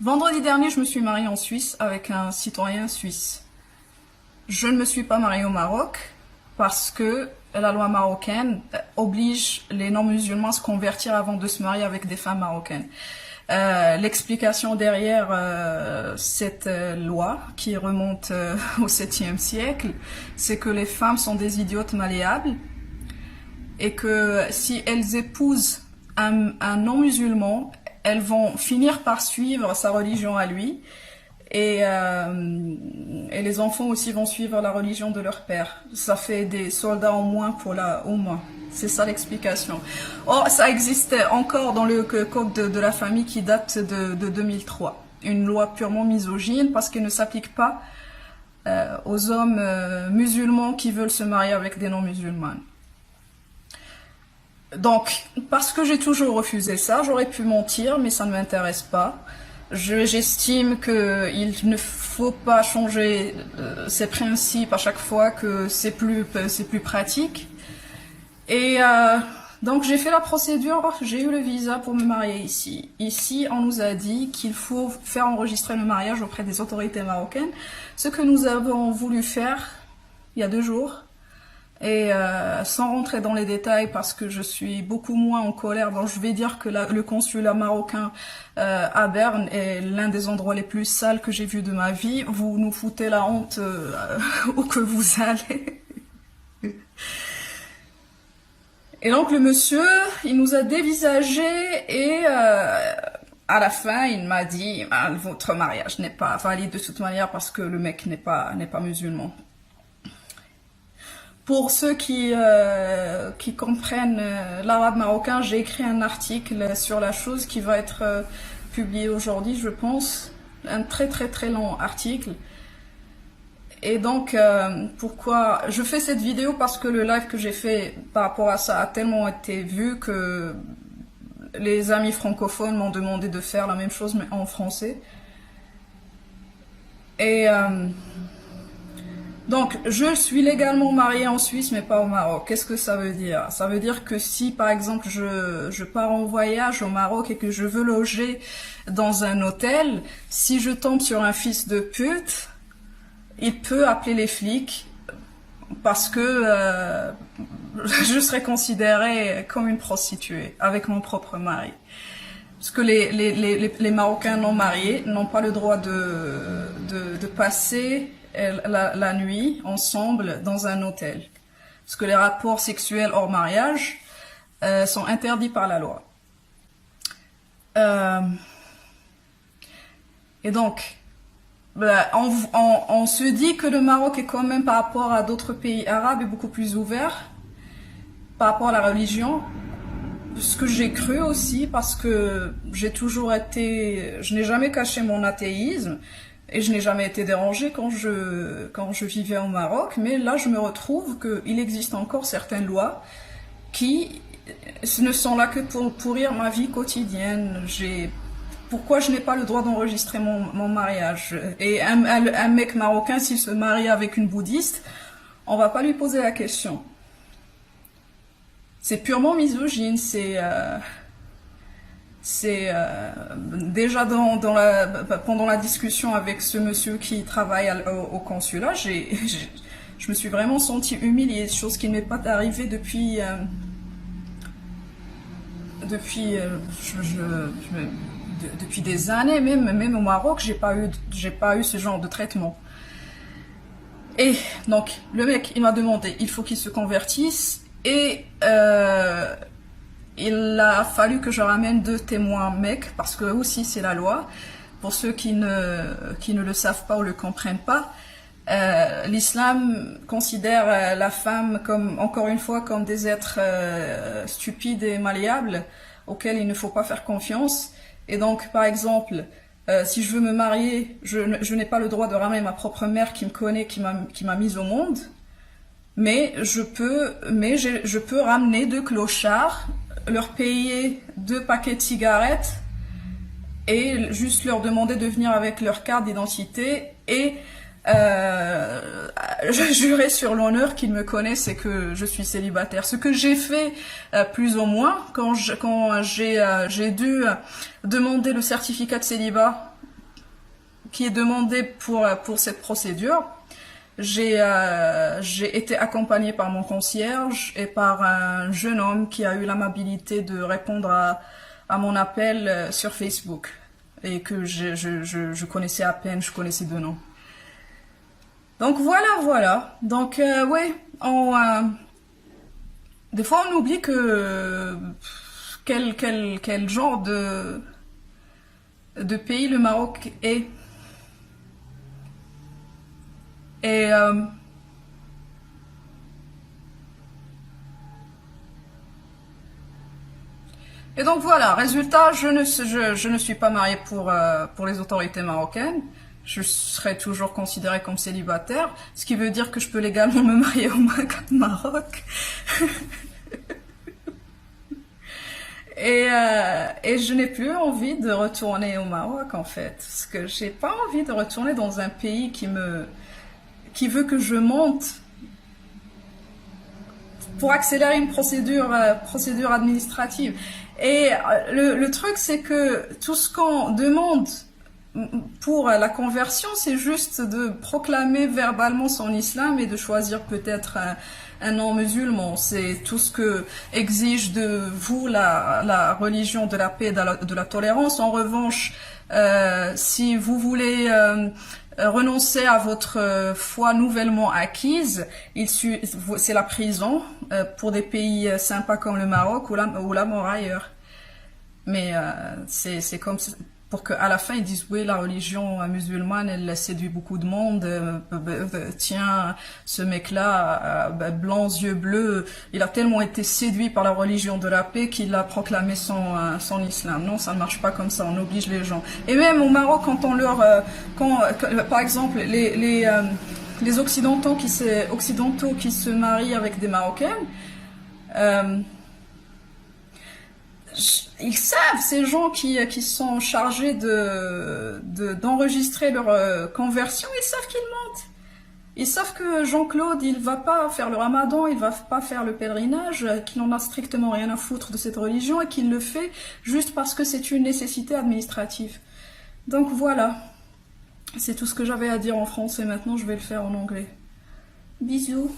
Vendredi dernier, je me suis mariée en Suisse avec un citoyen suisse. Je ne me suis pas mariée au Maroc parce que la loi marocaine oblige les non-musulmans à se convertir avant de se marier avec des femmes marocaines. L'explication derrière cette loi qui remonte au 7e siècle, c'est que les femmes sont des idiotes malléables et que si elles épousent un non-musulman, elles vont finir par suivre sa religion à lui et les enfants aussi vont suivre la religion de leur père. Ça fait des soldats en moins pour la Oumma. C'est ça l'explication. Or, ça existe encore dans le code de la famille qui date de 2003. Une loi purement misogyne parce qu'elle ne s'applique pas aux hommes musulmans qui veulent se marier avec des non-musulmanes. Donc, parce que j'ai toujours refusé ça, j'aurais pu mentir, mais ça ne m'intéresse pas. J'estime qu'il ne faut pas changer ses principes à chaque fois que c'est plus pratique. Et donc j'ai fait la procédure, j'ai eu le visa pour me marier ici. Ici, on nous a dit qu'il faut faire enregistrer le mariage auprès des autorités marocaines, ce que nous avons voulu faire il y a 2 jours. Et sans rentrer dans les détails parce que je suis beaucoup moins en colère, donc je vais dire que le consulat marocain à Berne est l'un des endroits les plus sales que j'ai vus de ma vie. Vous nous foutez la honte où que vous allez. Et donc le monsieur, il nous a dévisagé et à la fin, il m'a dit votre mariage n'est pas valide de toute manière parce que le mec n'est pas musulman. Pour ceux qui comprennent l'arabe marocain, j'ai écrit un article sur la chose qui va être publié aujourd'hui, je pense. Un très très très long article. Et donc, pourquoi je fais cette vidéo? Parce que le live que j'ai fait par rapport à ça a tellement été vu que les amis francophones m'ont demandé de faire la même chose mais en français. Et donc, je suis légalement mariée en Suisse, mais pas au Maroc. Qu'est-ce que ça veut dire? Ça veut dire que si, par exemple, je pars en voyage au Maroc et que je veux loger dans un hôtel, si je tombe sur un fils de pute, il peut appeler les flics parce que je serai considérée comme une prostituée avec mon propre mari. Parce que les Marocains non mariés n'ont pas le droit de passer la nuit ensemble dans un hôtel. Parce que les rapports sexuels hors mariage sont interdits par la loi. Et donc, on se dit que le Maroc est quand même par rapport à d'autres pays arabes est beaucoup plus ouvert par rapport à la religion. Ce que j'ai cru aussi parce que j'ai toujours été, je n'ai jamais caché mon athéisme. Et je n'ai jamais été dérangée quand je vivais au Maroc, mais là je me retrouve qu'il existe encore certaines lois qui ne sont là que pour pourrir ma vie quotidienne. Pourquoi je n'ai pas le droit d'enregistrer mon mariage? Et un mec marocain, s'il se marie avec une bouddhiste, on va pas lui poser la question. C'est purement misogyne, déjà pendant la discussion avec ce monsieur qui travaille au consulat, je me suis vraiment sentie humiliée, chose qui ne m'est pas arrivée depuis des années, même au Maroc, j'ai pas eu ce genre de traitement. Et donc le mec, il m'a demandé, il faut qu'il se convertisse et il a fallu que je ramène 2 témoins mecs, parce que aussi c'est la loi. Pour ceux qui ne le savent pas ou le comprennent pas, l'islam considère la femme comme, encore une fois, comme des êtres stupides et malléables, auxquels il ne faut pas faire confiance. Et donc, par exemple, si je veux me marier, je n'ai pas le droit de ramener ma propre mère qui me connaît, qui m'a mise au monde, mais je peux ramener 2 clochards, leur payer 2 paquets de cigarettes et juste leur demander de venir avec leur carte d'identité et je jurais sur l'honneur qu'ils me connaissent et que je suis célibataire. Ce que j'ai fait plus ou moins quand j'ai dû demander le certificat de célibat qui est demandé pour cette procédure. J'ai été accompagnée par mon concierge et par un jeune homme qui a eu l'amabilité de répondre à mon appel sur Facebook et que je connaissais à peine, je connaissais de nom. Donc voilà. Donc ouais, des fois on oublie que quel genre de pays le Maroc est. Et donc voilà, résultat, je ne suis pas mariée pour les autorités marocaines. Je serai toujours considérée comme célibataire, ce qui veut dire que je peux légalement me marier au Maroc. Et je n'ai plus envie de retourner au Maroc en fait, parce que j'ai pas envie de retourner dans un pays qui veut que je monte pour accélérer une procédure administrative. Et le truc, c'est que tout ce qu'on demande pour la conversion, c'est juste de proclamer verbalement son islam et de choisir peut-être un nom musulman. C'est tout ce que exige de vous la religion de la paix et de la tolérance. En revanche, si vous voulez renoncer à votre foi nouvellement acquise, c'est la prison pour des pays sympas comme le Maroc ou la mort ailleurs. Mais c'est comme pour qu'à la fin ils disent oui, la religion musulmane elle séduit beaucoup de monde. Tiens, ce mec-là, blanc, yeux bleus, il a tellement été séduit par la religion de la paix qu'il a proclamé son islam. Non, ça ne marche pas comme ça. On oblige les gens. Et même au Maroc, quand on leur, par exemple, les occidentaux qui se marient avec des Marocaines. Ils savent, ces gens qui sont chargés d'enregistrer leur conversion, ils savent qu'ils mentent. Ils savent que Jean-Claude, il va pas faire le ramadan, il va pas faire le pèlerinage, qu'il en a strictement rien à foutre de cette religion et qu'il le fait juste parce que c'est une nécessité administrative. Donc voilà. C'est tout ce que j'avais à dire en français. Maintenant, je vais le faire en anglais. Bisous.